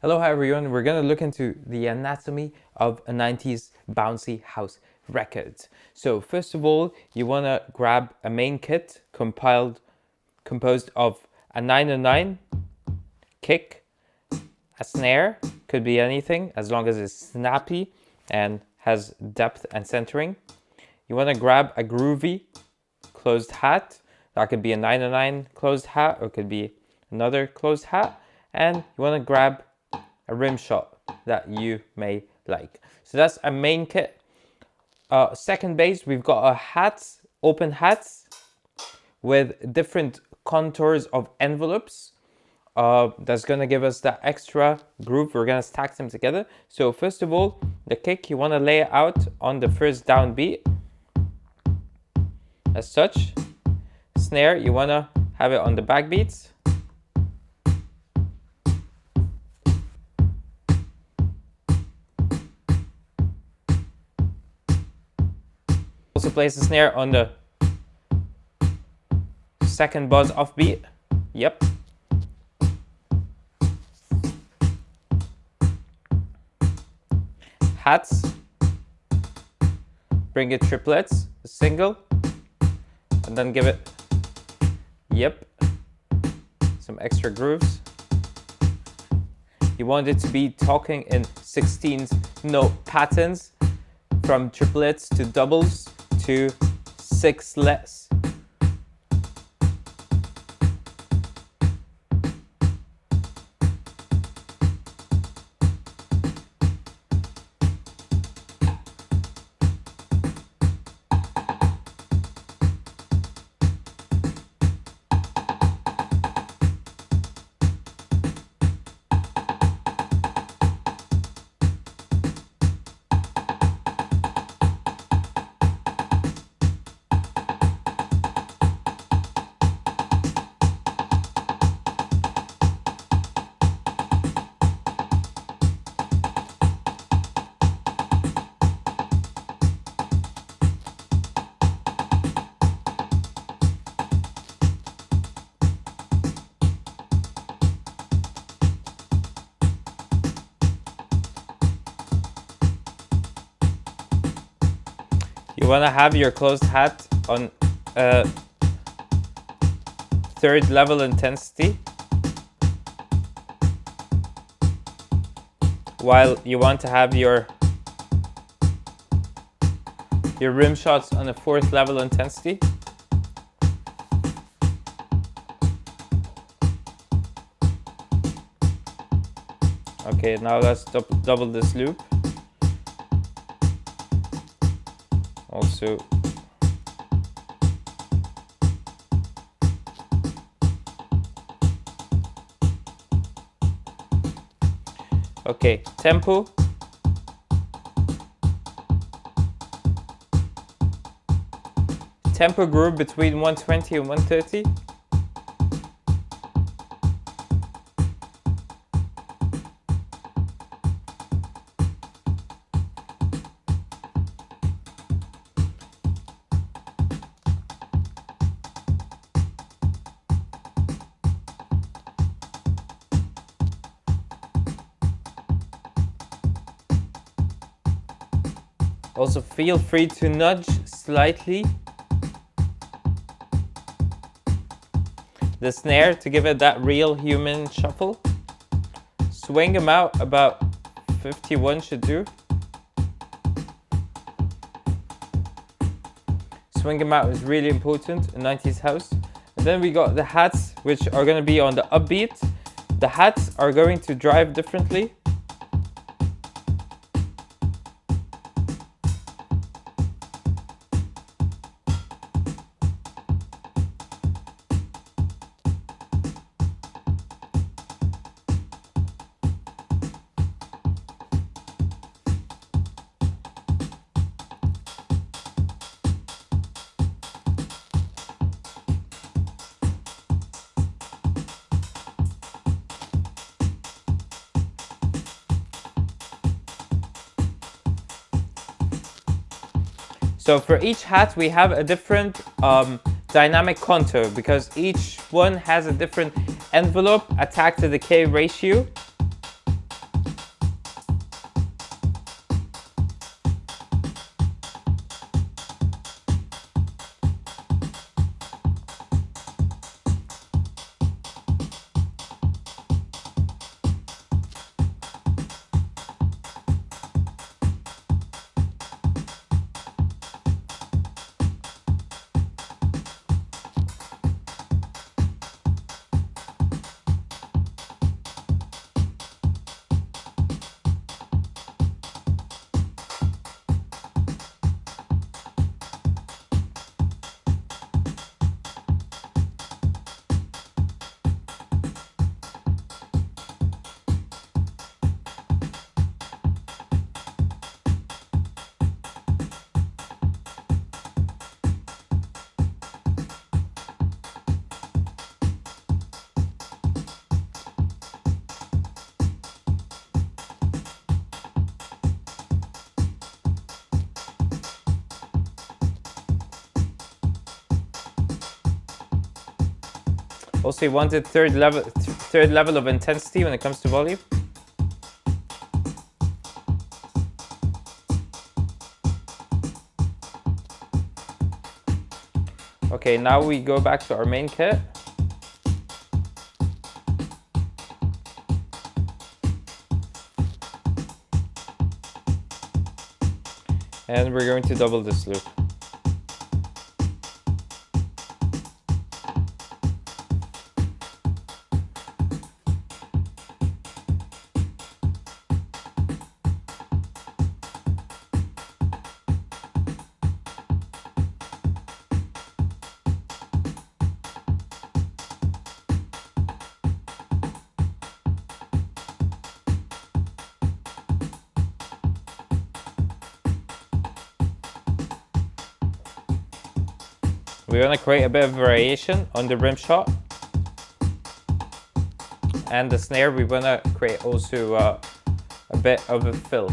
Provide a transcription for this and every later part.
Hello, hi everyone. We're going to look into the anatomy of a 90s bouncy house record. So first of all, you want to grab a main kit composed of a 909 kick, a snare, could be anything as long as it's snappy and has depth and centering. You want to grab a groovy closed hat. That could be a 909 closed hat or it could be another closed hat. And you want to grab a rim shot that you may like. So that's a main kit. Second base, we've got a hats, open hats with different contours of envelopes. That's gonna give us that extra groove. We're gonna stack them together. So first of all, the kick, you wanna lay it out on the first downbeat, as such. Snare, you wanna have it on the backbeats. Also place the snare on the second buzz off beat. Yep. Hats. Bring it triplets, a single, and then give it, yep, some extra grooves. You want it to be talking in 16th note patterns, from triplets to doubles to sixlets. You want to have your closed hat on third level intensity, while you want to have your rim shots on a fourth level intensity. Okay, now let's double this loop. Also, okay, tempo. Tempo groove between 120 and 130. Also feel free to nudge slightly the snare to give it that real human shuffle. Swing them out about 51 should do. Swing them out is really important in 90s house. And then we got the hats, which are going to be on the upbeat. The hats are going to drive differently. So for each hat, we have a different dynamic contour because each one has a different envelope attack to decay ratio. Also, you wanted third level of intensity when it comes to volume. Okay, now we go back to our main kit. And we're going to double this loop. We want to create a bit of variation on the rim shot. And the snare, we want to create also a bit of a fill.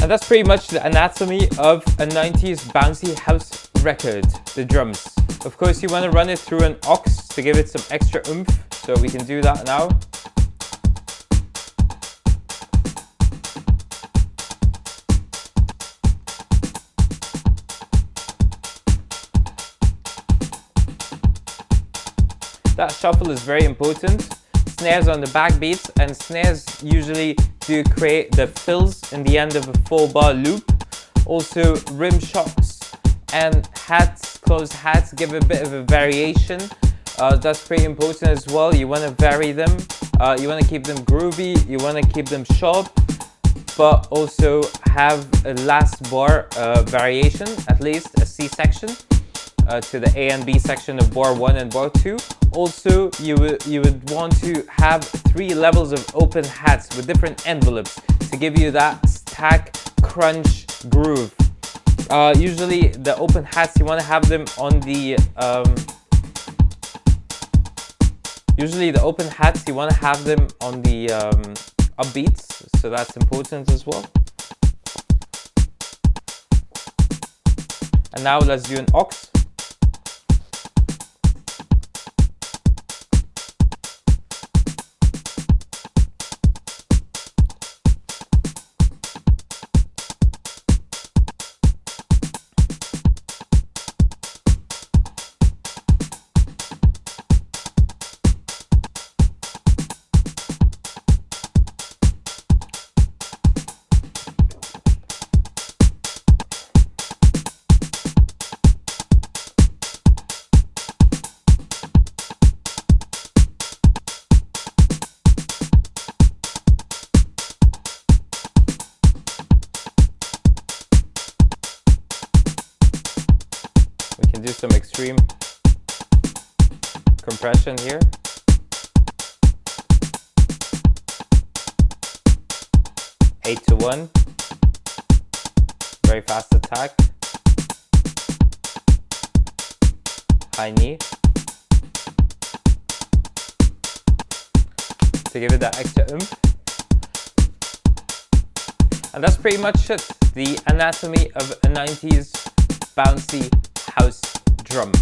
And that's pretty much the anatomy of a 90s bouncy house record, the drums. Of course, you want to run it through an aux to give it some extra oomph, so we can do that now. That shuffle is very important. Snares on the backbeats, and snares usually do create the fills in the end of a 4-bar loop. Also, rim shots and hats, closed hats, give a bit of a variation. That's pretty important as well. You want to vary them. You want to keep them groovy. You want to keep them sharp, but also have a last bar variation, at least a C section to the A and B section of bar 1 and bar 2. Also, you would want to have 3 levels of open hats with different envelopes to give you that stack crunch groove. Usually the open hats, you want to have them on the upbeats, so that's important as well. And now let's do an aux. We can do some extreme compression here. Eight to 1. Very fast attack. High knee. To give it that extra oomph. And that's pretty much it. The anatomy of a 90s bouncy house drum.